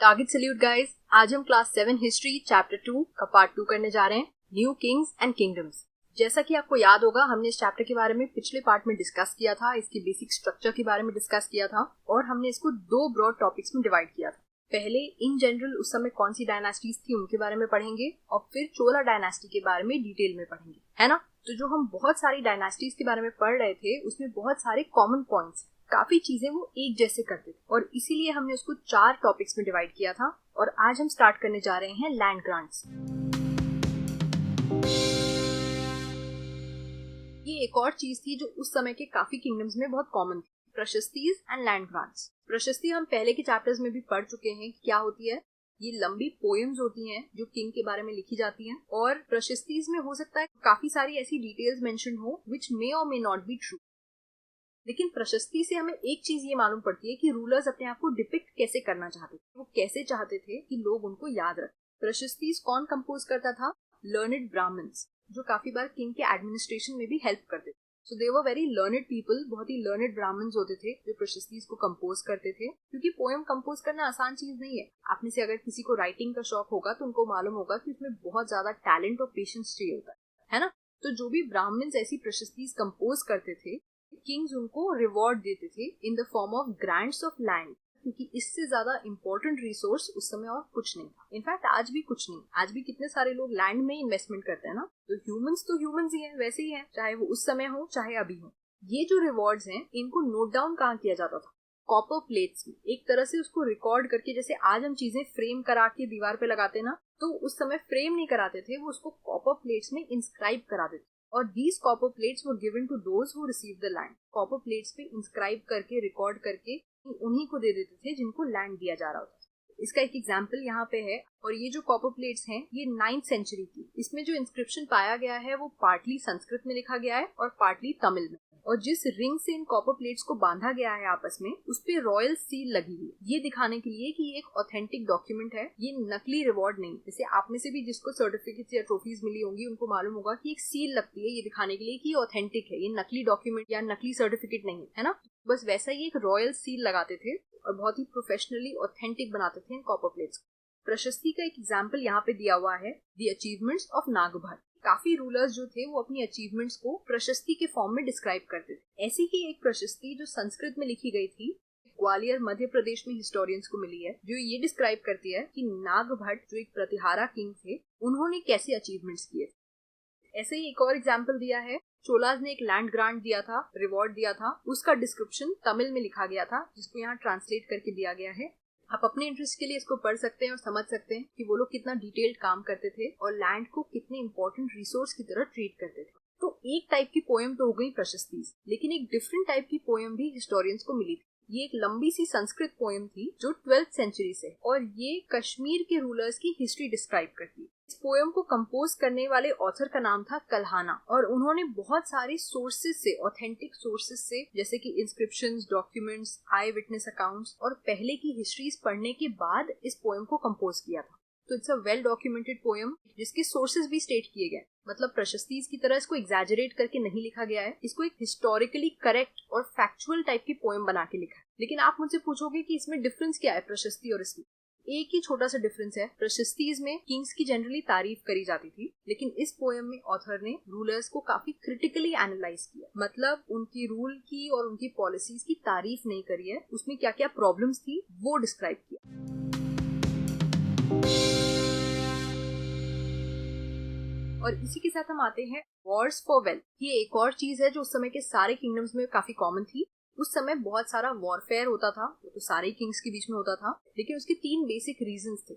Target salute guys. आज हम class 7 history chapter 2 का पार्ट 2 करने जा रहे हैं, न्यू किंग्स एंड किंगडम्स। जैसा कि आपको याद होगा, हमने इस चैप्टर के बारे में पिछले पार्ट में डिस्कस किया था, इसकी बेसिक स्ट्रक्चर के बारे में डिस्कस किया था और हमने इसको दो ब्रॉड टॉपिक्स में डिवाइड किया था। पहले इन जनरल उस समय कौन सी डायनास्टीज थी उनके बारे में पढ़ेंगे और फिर चोला डायनास्टी के बारे में डिटेल में पढ़ेंगे, है ना। तो जो हम बहुत सारी डायनास्टीज के बारे में पढ़ रहे थे उसमें बहुत सारे कॉमन पॉइंट्स, काफी चीजें वो एक जैसे करते थे और इसीलिए हमने उसको 4 टॉपिक्स में डिवाइड किया था। और आज हम स्टार्ट करने जा रहे हैं लैंड ग्रांट्स। ये एक और चीज थी जो उस समय के काफी किंगडम्स में बहुत कॉमन थी, प्रशस्तीज एंड लैंड ग्रांट्स। प्रशस्ति हम पहले के चैप्टर्स में भी पढ़ चुके हैं क्या होती है। ये लंबी पोएम्स होती हैं जो किंग के बारे में लिखी जाती हैं और प्रशस्तीज में हो सकता है काफी सारी ऐसी डिटेल्स मेंशन हो विच मे और मे नॉट बी ट्रू। लेकिन प्रशस्ति से हमें एक चीज ये मालूम पड़ती है कि रूलर्स अपने आप को डिपिक्ट कैसे करना चाहते थे, वो कैसे चाहते थे कि लोग उनको याद रखें। प्रशस्तीज कौन कंपोज करता था? लर्नेड ब्राह्मण्स, जो काफी बार किंग के एडमिनिस्ट्रेशन में भी हेल्प करते थे। सो दे वर वेरी लर्नेड पीपल, बहुत ही लर्नेड ब्राह्मण्स होते थे जो प्रशस्तीज को कंपोज करते थे। क्योंकि पोएम कंपोज करना आसान चीज नहीं है। आप में से अगर किसी को राइटिंग का शौक होगा तो उनको मालूम होगा कि उसमें बहुत ज्यादा टैलेंट और पेशेंस चाहिए होता है ना। तो जो भी ब्राह्मण्स ऐसी प्रशस्तीज कंपोज करते थे, किंग्स उनको रिवॉर्ड देते थे in the form of grants of land, क्योंकि इससे ज्यादा इंपॉर्टेंट रिसोर्स उस समय और कुछ नहीं था। इनफैक्ट आज भी कुछ नहीं। आज भी कितने सारे लोग लैंड में इन्वेस्टमेंट करते हैं ना। तो ह्यूमंस ही हैं, वैसे ही हैं, चाहे वो उस समय हो चाहे अभी हो। ये जो रिवॉर्ड्स हैं इनको नोट डाउन कहाँ किया जाता था? कॉपर प्लेट्स में, एक तरह से उसको रिकॉर्ड करके। जैसे आज हम चीजें फ्रेम करा के दीवार पे लगाते ना, तो उस समय फ्रेम नहीं कराते थे, वो उसको कॉपर प्लेट्स में इंस्क्राइब कराते थे। और these copper plates were given to those who received the land. Copper plates पे इंस्क्राइब करके, रिकॉर्ड करके उन्हीं को दे देते थे जिनको लैंड दिया जा रहा होता। इसका एक एग्जाम्पल यहाँ पे है। और ये जो कॉपर प्लेट्स हैं ये 9th सेंचुरी की। इसमें जो इंस्क्रिप्शन पाया गया है वो पार्टली संस्कृत में लिखा गया है और पार्टली तमिल में। और जिस रिंग से इन कॉपर प्लेट्स को बांधा गया है आपस में, उस पे रॉयल सील लगी हुई है, ये दिखाने के लिए कि ये एक ऑथेंटिक डॉक्यूमेंट है, ये नकली रिवॉर्ड नहीं। जैसे आप में से भी जिसको सर्टिफिकेट्स या ट्रॉफीज मिली होंगी उनको मालूम होगा कि एक सील लगती है ये दिखाने के लिए कि ये ऑथेंटिक है, ये नकली डॉक्यूमेंट या नकली सर्टिफिकेट नहीं है ना। बस वैसा ही एक रॉयल सील लगाते थे और बहुत ही प्रोफेशनली ऑथेंटिक बनाते थे इन कॉपर प्लेट्स को। प्रशस्ति का एक एग्जाम्पल यहाँ पे दिया हुआ है, द अचीवमेंट्स ऑफ नागभट्ट। काफी रूलर्स जो थे वो अपनी अचीवमेंट्स को प्रशस्ति के फॉर्म में डिस्क्राइब करते थे। ऐसी ही एक प्रशस्ति जो संस्कृत में लिखी गई थी, ग्वालियर मध्य प्रदेश में हिस्टोरियंस को मिली है, जो ये डिस्क्राइब करती है कि नागभट्ट जो एक प्रतिहारा किंग थे, उन्होंने कैसे अचीवमेंट्स किए। ऐसे ही एक और एग्जाम्पल दिया है, चोलाज ने एक लैंड ग्रांट दिया था, रिवॉर्ड दिया था, उसका डिस्क्रिप्शन तमिल में लिखा गया था जिसको यहाँ ट्रांसलेट करके दिया गया है। आप अपने इंटरेस्ट के लिए इसको पढ़ सकते हैं और समझ सकते हैं कि वो लोग कितना डिटेल्ड काम करते थे और लैंड को कितने इंपॉर्टेंट रिसोर्स की तरह ट्रीट करते थे। तो एक टाइप की पोएम तो हो गई प्रशस्ति, लेकिन एक डिफरेंट टाइप की पोएम भी हिस्टोरियंस को मिली थी। ये एक लंबी सी संस्कृत पोएम थी जो 12th सेंचुरी से, और ये कश्मीर के रूलर्स की हिस्ट्री डिस्क्राइब करती है। इस पोएम को कंपोज करने वाले ऑथर का नाम था कल्हाना और उन्होंने बहुत सारे सोर्सेज से, ऑथेंटिक सोर्सेज से, जैसे कि इंस्क्रिप्शंस, डॉक्यूमेंट्स, आई विटनेस अकाउंट्स और पहले की हिस्ट्रीज पढ़ने के बाद इस पोएम को कंपोज किया था। तो it's a well documented poem जिसके सोर्सेज भी स्टेट किए गए। मतलब प्रशस्तीज की तरह इसको एग्जैजरेट करके नहीं लिखा गया है, इसको एक हिस्टोरिकली करेक्ट और फैक्चुअल टाइप की पोएम बना के लिखा है। लेकिन आप मुझसे पूछोगे कि इसमें डिफरेंस क्या है प्रशस्ति और इसमें? एक ही छोटा सा डिफरेंस है। प्रशस्तीज में किंग्स की जनरली तारीफ करी जाती थी, लेकिन इस पोएम में ऑथर ने रूलर्स को काफी क्रिटिकली एनालाइज किया। मतलब उनकी रूल की और उनकी पॉलिसीज की तारीफ नहीं करी है, उसमें क्या क्या प्रॉब्लम्स थी वो डिस्क्राइब किया। और इसी के साथ हम आते हैं वॉर्स फॉर वेल्थ। ये एक और चीज है जो उस समय के सारे किंगडम्स में काफी कॉमन थी। उस समय बहुत सारा वॉरफेयर होता था, वो तो सारे किंग्स के बीच में होता था, लेकिन उसके 3 बेसिक रीजंस थे,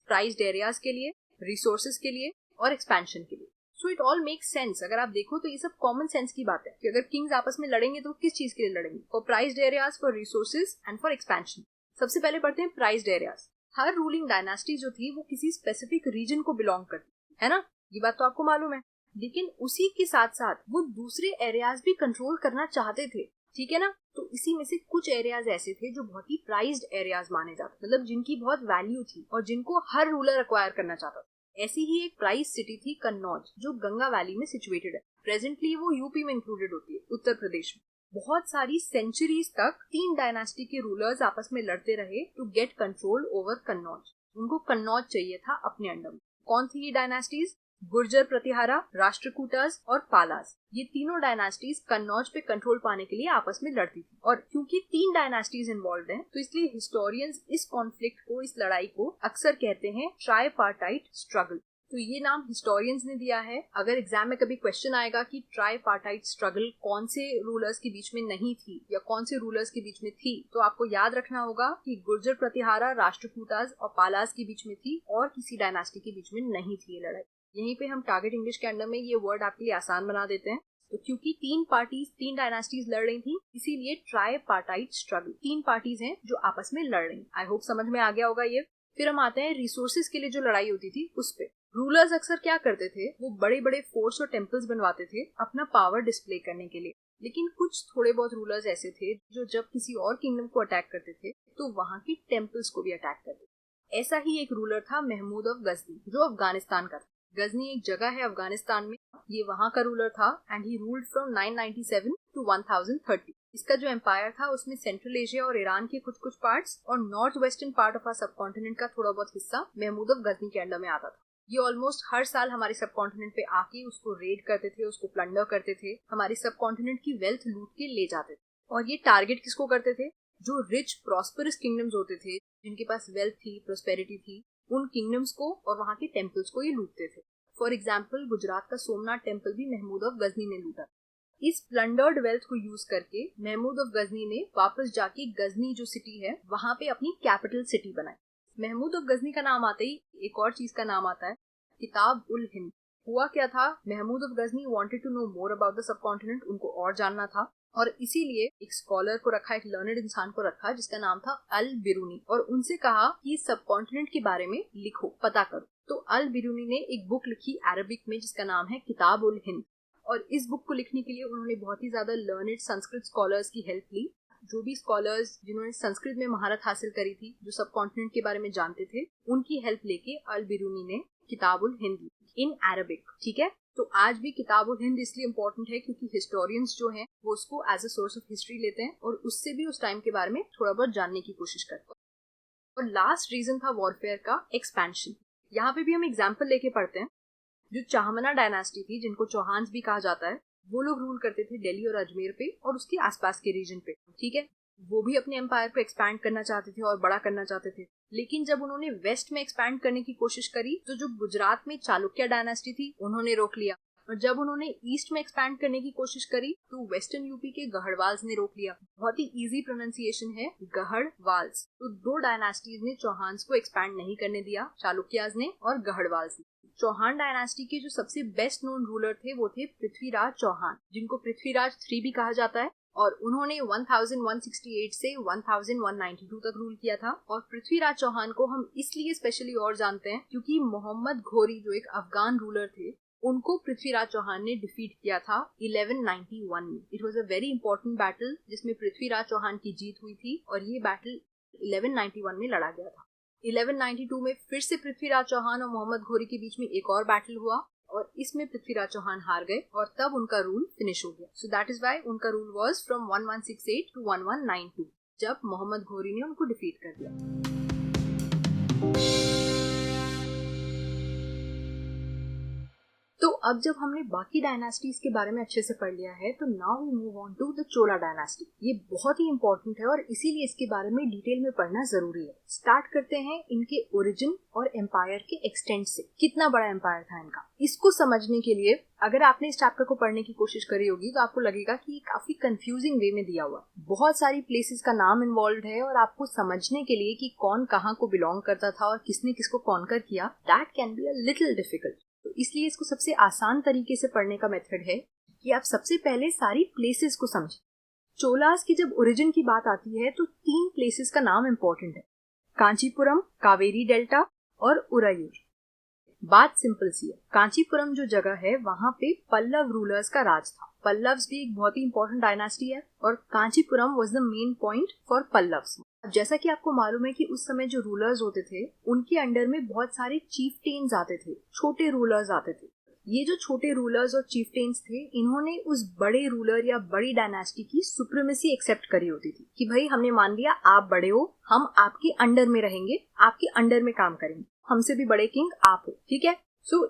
प्राइज्ड एरियाज के लिए, रिसोर्सेज के लिए और एक्सपेंशन के लिए। So it all makes sense. अगर आप देखो तो ये सब कॉमन सेंस की बात है कि अगर किंग्स आपस में लड़ेंगे तो किस चीज के लिए लड़ेंगे? For prized areas, for resources and for expansion. सबसे पहले पढ़ते हैं प्राइज्ड एरियाज। हर रूलिंग डायनास्टी जो थी वो किसी स्पेसिफिक रीजन को बिलोंग करती है ना, ये बात तो आपको मालूम है। लेकिन उसी के साथ साथ वो दूसरे एरियाज भी कंट्रोल करना चाहते थे, ठीक है ना। तो इसी में से कुछ एरियाज ऐसे थे जो बहुत ही प्राइज्ड एरियाज माने जाते, मतलब जिनकी बहुत वैल्यू थी और जिनको हर रूलर एक्वायर करना चाहता था। ऐसी ही एक प्राइज सिटी थी कन्नौज, जो गंगा वैली में सिचुएटेड है। प्रेजेंटली वो यूपी में इंक्लूडेड होती है, उत्तर प्रदेश में। बहुत सारी सेंचुरीज तक 3 डायनास्टी के रूलर्स आपस में लड़ते रहे to get control over Kannauj. उनको कन्नौज चाहिए था अपने अंडर में। कौन थी ये डायनास्टीज? गुर्जर प्रतिहारा, राष्ट्रकूटास और पालास। ये तीनों डायनास्टीज कन्नौज पे कंट्रोल पाने के लिए आपस में लड़ती थी, और क्योंकि 3 डायनास्टीज इन्वॉल्व हैं, तो इसलिए हिस्टोरियंस इस कॉन्फ्लिक्ट को, इस लड़ाई को अक्सर कहते हैं ट्राइपार्टाइट स्ट्रगल। तो ये नाम हिस्टोरियंस ने दिया है। अगर एग्जाम में कभी क्वेश्चन आएगा कि ट्राइपार्टाइट स्ट्रगल कौन से रूलर्स के बीच में नहीं थी या कौन से रूलर्स के बीच में थी, तो आपको याद रखना होगा कि गुर्जर प्रतिहारा, राष्ट्रकूटास और पालास के बीच में थी और किसी डायनास्टी के बीच में नहीं थी ये लड़ाई। यहीं पे हम टारगेट इंग्लिश के अंदर में ये वर्ड आपके लिए आसान बना देते हैं। तो क्योंकि 3 डायनास्टीज लड़ रही थी, इसीलिए ट्राइपार्टाइट स्ट्रगल। 3 पार्टीज हैं जो आपस में लड़ रही। आई होप समझ में आ गया होगा ये। फिर हम आते हैं रिसोर्सेज के लिए जो लड़ाई होती थी उस पे। रूलर्स अक्सर क्या करते थे, वो बड़े बड़े फोर्ट्स और टेम्पल्स बनवाते थे अपना पावर डिस्प्ले करने के लिए। लेकिन कुछ थोड़े बहुत रूलर्स ऐसे थे जो जब किसी और किंगडम को अटैक करते थे तो वहां की टेम्पल्स को भी अटैक करते थे। ऐसा ही एक रूलर था महमूद ऑफ गजनी, जो अफगानिस्तान का था। गजनी एक जगह है अफगानिस्तान में, ये वहां का रूलर था and he ruled from 997 to 1030। इसका जो एम्पायर था उसमें सेंट्रल एशिया और ईरान के कुछ कुछ पार्ट्स और north western part of our subcontinent का थोड़ा बहुत हिस्सा महमूद ऑफ गजनी के अंडर में आता था। ये ऑलमोस्ट हर साल हमारे सब कॉन्टिनेंट पे आके उसको रेड करते थे, उसको प्लंडर करते थे, हमारे सब कॉन्टिनेंट की वेल्थ लूट के ले जाते थे। और ये टारगेट किसको करते थे? जो रिच प्रॉस्परस किंगडम्स होते थे, जिनके पास वेल्थ थी, प्रोस्पेरिटी थी, उन किंगडम्स को और वहां के टेम्पल्स को ये लूटते थे। फॉर एग्जाम्पल गुजरात का सोमनाथ टेम्पल भी महमूद ऑफ गजनी ने लूटा। इस प्लंडर्ड वेल्थ को यूज करके महमूद ऑफ गजनी ने वापस जाके गजनी जो सिटी है वहां पे अपनी कैपिटल सिटी बनाई। महमूद ऑफ गजनी का नाम आते ही एक और चीज का नाम आता है, किताब उल हिंद। हुआ क्या था, Mahmud of Ghazni wanted to know more about the subcontinent, उनको और जानना था, और इसीलिए एक स्कॉलर को रखा, एक लर्नेड इंसान को रखा जिसका नाम था अल बिरूनी, और उनसे कहा कि सब कॉन्टिनेंट के बारे में लिखो, पता करो। तो अल बिरूनी ने एक बुक लिखी अरबिक में जिसका नाम है किताब उल हिंद, और इस बुक को लिखने के लिए उन्होंने बहुत ही ज्यादा लर्नेड संस्कृत स्कॉलर्स की हेल्प ली। जो भी स्कॉलर्स जिन्होंने संस्कृत में महारत हासिल करी थी, जो सब कॉन्टिनेंट के बारे में जानते थे, उनकी हेल्प लेके अल बिरूनी ने किताब उल हिंद इन अरबिक। ठीक है, तो आज भी किताब उल हिंद इसलिए इम्पोर्टेंट है क्योंकि हिस्टोरियंस जो हैं वो उसको as a source of history लेते हैं और उससे भी उस टाइम के बारे में थोड़ा बहुत जानने की कोशिश करते हैं। और लास्ट रीजन था वॉरफेयर का एक्सपेंशन। यहाँ पे भी हम एग्जाम्पल लेके पढ़ते हैं। जो चाहमना डायनास्टी थी, जिनको चौहान्स भी कहा जाता है, वो लोग रूल करते थे दिल्ली और अजमेर पे और उसके आसपास के रीजन पे। ठीक है, वो भी अपने एम्पायर को एक्सपैंड करना चाहते थे और बड़ा करना चाहते थे। लेकिन जब उन्होंने वेस्ट में एक्सपैंड करने की कोशिश करी तो जो गुजरात में चालुक्य डायनास्टी थी उन्होंने रोक लिया, और जब उन्होंने ईस्ट में एक्सपैंड करने की कोशिश करी तो वेस्टर्न यूपी के गढ़वाल्स ने रोक लिया। बहुत ही इजी प्रोनाउंसिएशन है, गढ़वाल्स। तो 2 डायनास्टीज ने चौहान्स को एक्सपैंड नहीं करने दिया, चालुक्याज ने और गढ़वाल्स ने। चौहान डायनास्टी के जो सबसे बेस्ट नोन रूलर थे वो थे पृथ्वीराज चौहान, जिनको पृथ्वीराज 3 भी कहा जाता है, और उन्होंने 1168 से 1192 तक रूल किया था। और पृथ्वीराज चौहान को हम इसलिए स्पेशली और जानते हैं क्योंकि मोहम्मद घोरी जो एक अफगान रूलर थे, उनको पृथ्वीराज चौहान ने डिफीट किया था 1191 में। It was a very important battle जिसमें पृथ्वीराज चौहान की जीत हुई थी, और ये बैटल 1191 में लड़ा गया था। 1192 में फिर से पृथ्वीराज चौहान और मोहम्मद घोरी के बीच में एक और बैटल हुआ, और इसमें पृथ्वीराज चौहान हार गए और तब उनका रूल फिनिश हो गया। सो दैट इज व्हाई उनका रूल वाज फ्रॉम 1168 टू 1192, जब मोहम्मद घोरी ने उनको डिफीट कर दिया। तो अब जब हमने बाकी डायनास्टीज के बारे में अच्छे से पढ़ लिया है, तो now we move on to the Chola dynasty. ये बहुत ही इंपॉर्टेंट है और इसीलिए इसके बारे में डिटेल में पढ़ना जरूरी है। स्टार्ट करते हैं इनके ओरिजिन और एम्पायर के एक्सटेंट से। कितना बड़ा एम्पायर था इनका, इसको समझने के लिए अगर आपने इस चैप्टर को पढ़ने की कोशिश करी होगी तो आपको लगेगा कि ये काफी कंफ्यूजिंग वे में दिया हुआ है। बहुत सारी प्लेसेस का नाम इन्वॉल्व है, और आपको समझने के लिए कि कौन कहाँ को बिलोंग करता था और किसने किसको कॉन्कर किया, that can be a little difficult. तो इसलिए इसको सबसे आसान तरीके से पढ़ने का मेथड है कि आप सबसे पहले सारी प्लेसेस को समझें। चोलास की जब ओरिजिन की बात आती है तो 3 प्लेसेस का नाम इंपॉर्टेंट है, कांचीपुरम, कावेरी डेल्टा और उरायूर। बात सिंपल सी है, कांचीपुरम जो जगह है वहां पे पल्लव रूलर्स का राज था। पल्लव्स भी एक बहुत ही इंपॉर्टेंट डायनास्टी है, और Kanchipuram was the main point for Pallavas. अब जैसा कि आपको मालूम है कि उस समय जो रूलर्स होते थे उनके अंडर में बहुत सारे चीफटेन्स आते थे, छोटे रूलर्स आते थे। ये जो छोटे रूलर्स और चीफटेन्स थे, इन्होंने उस बड़े रूलर या बड़ी डायनेस्टी की सुप्रीमेसी एक्सेप्ट करी होती थी कि भाई हमने मान लिया आप बड़े हो, हम आपके अंडर में रहेंगे, आपके अंडर में काम करेंगे, हमसे भी बड़े किंग आप हो, ठीक है।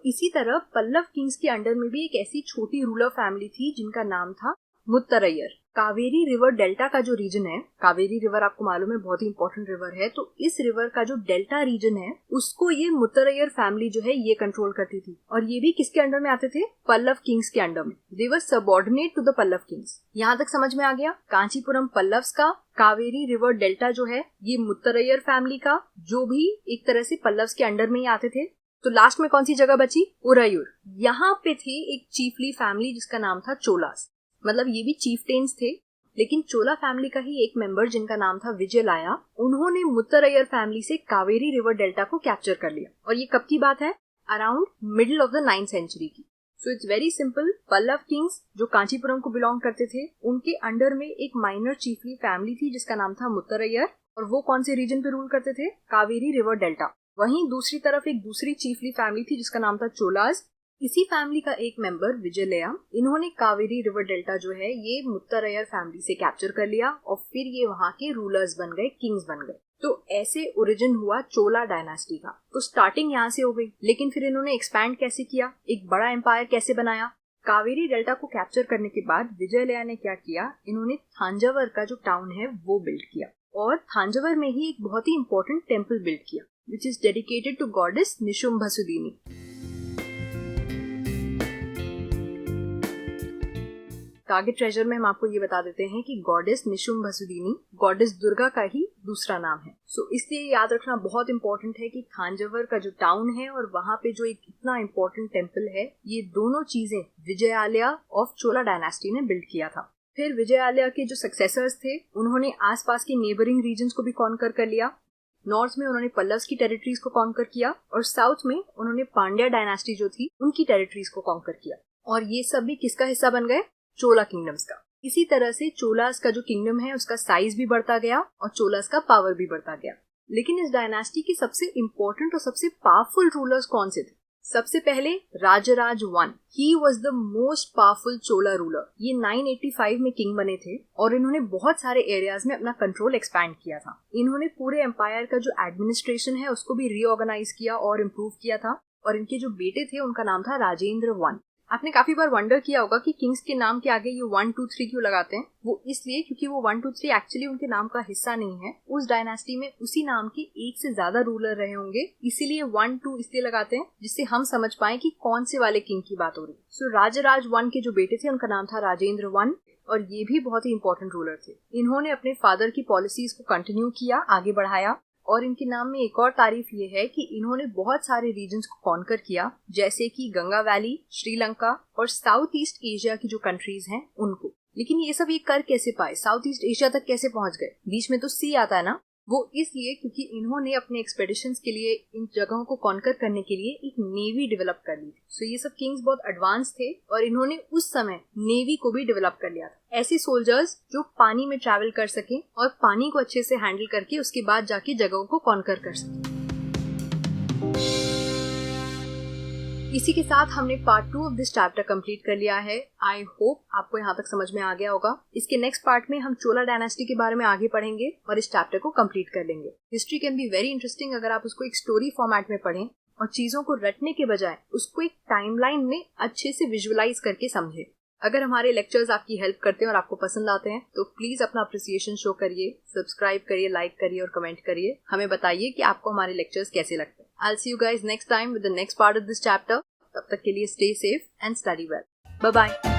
इसी तरह पल्लव किंग्स के अंडर में भी एक ऐसी छोटी रूलर फैमिली थी जिनका नाम था मुत्तरैयर। कावेरी रिवर डेल्टा का जो रीजन है, कावेरी रिवर आपको मालूम है बहुत ही इंपॉर्टेंट रिवर है, तो इस रिवर का जो डेल्टा रीजन है उसको ये मुत्तरैयर फैमिली जो है ये कंट्रोल करती थी। और ये भी किसके अंडर में आते थे? पल्लव किंग्स के अंडर में। They were subordinate to the Pallava kings. यहाँ तक समझ में आ गया? कांचीपुरम पल्लव्स का, कावेरी रिवर डेल्टा जो है ये मुत्तरैयर फैमिली का, जो भी एक तरह से पल्लव्स के अंडर में ही आते थे। तो लास्ट में कौन सी जगह बची? उरायूर। यहाँ पे थी एक चीफली फैमिली जिसका नाम था चोलास। मतलब ये भी चीफटेन्स थे, लेकिन चोला फैमिली का ही एक मेंबर जिनका नाम था विजयलाया, उन्होंने मुत्तरैयर फैमिली से कावेरी रिवर डेल्टा को कैप्चर कर लिया। और ये कब की बात है? Around middle of the 9th century की। So it's very simple. Pallava kings जो कांचीपुरम को बिलोंग करते थे, उनके अंडर में एक माइनर चीफली फैमिली थी जिसका नाम था मुत्तरैयर, और वो कौन से रीजन पे रूल करते थे? Kaveri river delta. वहीं दूसरी तरफ एक दूसरी चीफली फैमिली थी जिसका नाम था चोलास। इसी फैमिली का एक मेंबर विजयलया, इन्होंने कावेरी रिवर डेल्टा जो है ये मुत्तरैयर फैमिली से कैप्चर कर लिया और फिर ये वहां के रूलर्स बन गए, किंग्स बन गए। तो ऐसे ओरिजिन हुआ चोला डायनास्टी का। तो स्टार्टिंग यहाँ से हो गई, लेकिन फिर इन्होंने एक्सपैंड कैसे किया, एक बड़ा एम्पायर कैसे बनाया? कावेरी डेल्टा को कैप्चर करने के बाद विजयलया ने क्या किया, इन्होंने थांजावर का जो टाउन है वो बिल्ड किया, और थांजावर में ही एक बहुत ही इंपॉर्टेंट टेम्पल बिल्ड किया which is dedicated to goddess Nishumbhasudini. Target treasure में हम आपको ये बता देते हैं कि गॉडेस निशुम्भसुदिनी गॉडेस दुर्गा का ही दूसरा नाम है। इसलिए याद रखना बहुत इंपॉर्टेंट है कि थांजावर का जो टाउन है और वहां पे जो एक इतना इंपॉर्टेंट टेम्पल है, ये दोनों चीजें विजयालया ऑफ चोला डायनेस्टी ने बिल्ड किया था। फिर विजयालया के जो सक्सेसर्स थे, उन्होंने आसपास के नेबरिंग रीजन्स को भी कॉन्कर कर लिया। नॉर्थ में उन्होंने पल्लव्स की टेरिटरीज को कॉन्कर किया, और साउथ में उन्होंने पांड्या डायनेस्टी जो थी उनकी टेरिटरीज को कॉन्कर किया। और ये सब भी किसका हिस्सा बन गए? चोला किंगडम्स का। इसी तरह से चोलास का जो किंगडम है उसका साइज भी बढ़ता गया और चोलास का पावर भी बढ़ता गया। लेकिन इस डायनेस्टी के सबसे इंपॉर्टेंट और सबसे पावरफुल रूलर्स कौन से थे? सबसे पहले Rajaraja 1। He was the most powerful Chola ruler. ये 985 में किंग बने थे और इन्होंने बहुत सारे एरियाज में अपना कंट्रोल एक्सपैंड किया था। इन्होंने पूरे एम्पायर का जो एडमिनिस्ट्रेशन है उसको भी रीऑर्गेनाइज किया और इम्प्रूव किया था। और इनके जो बेटे थे उनका नाम था राजेंद्र 1। आपने काफी बार वंडर किया होगा कि किंग्स के नाम के आगे ये 1, 2, 3 क्यों लगाते हैं? वो इसलिए क्योंकि वो 1, 2, 3 एक्चुअली उनके नाम का हिस्सा नहीं है। उस डायनेस्टी में उसी नाम के एक से ज्यादा रूलर रहे होंगे, इसीलिए 1, 2 इसलिए लगाते हैं जिससे हम समझ पाए कि कौन से वाले किंग की बात हो रही है। राजराज 1 के जो बेटे थे उनका नाम था राजेंद्र 1, और ये भी बहुत ही इंपॉर्टेंट रूलर थे। इन्होंने अपने फादर की पॉलिसीज को कंटिन्यू किया, आगे बढ़ाया। और इनके नाम में एक और तारीफ ये है कि इन्होंने बहुत सारे रीजन्स को कॉन्कर किया, जैसे कि गंगा वैली, श्रीलंका और साउथ ईस्ट एशिया की जो कंट्रीज हैं उनको। लेकिन ये सब ये कर कैसे पाए? साउथ ईस्ट एशिया तक कैसे पहुंच गए? बीच में तो सी आता है ना। वो इसलिए क्योंकि इन्होंने अपने एक्सपेडिशंस के लिए, इन जगहों को कॉन्कर करने के लिए एक नेवी डेवलप कर ली थी। ये सब किंग्स बहुत एडवांस थे और इन्होंने उस समय नेवी को भी डेवलप कर लिया था। ऐसे सोल्जर्स जो पानी में ट्रैवल कर सके और पानी को अच्छे से हैंडल करके उसके बाद जाके जगहों को कॉन्कर कर सके। इसी के साथ हमने part 2 of this chapter complete कर लिया है। आई होप आपको यहाँ तक समझ में आ गया होगा। इसके नेक्स्ट पार्ट में हम चोला डायनेस्टी के बारे में आगे पढ़ेंगे और इस चैप्टर को कंप्लीट कर लेंगे। History can be very interesting अगर आप उसको एक स्टोरी फॉर्मेट में पढ़ें और चीजों को रटने के बजाय उसको एक टाइमलाइन में अच्छे से विजुअलाइज करके समझें। अगर हमारे लेक्चर्स आपकी हेल्प करते हैं और आपको पसंद आते हैं तो प्लीज अपना अप्रिसिएशन शो करिए, सब्सक्राइब करिए, लाइक करिए और कमेंट करिए। हमें बताइए कि आपको हमारे लेक्चर्स कैसे लगते हैं। I'll see you guys next time with the next part of this chapter. तब तक के लिए stay safe and study well. Bye bye.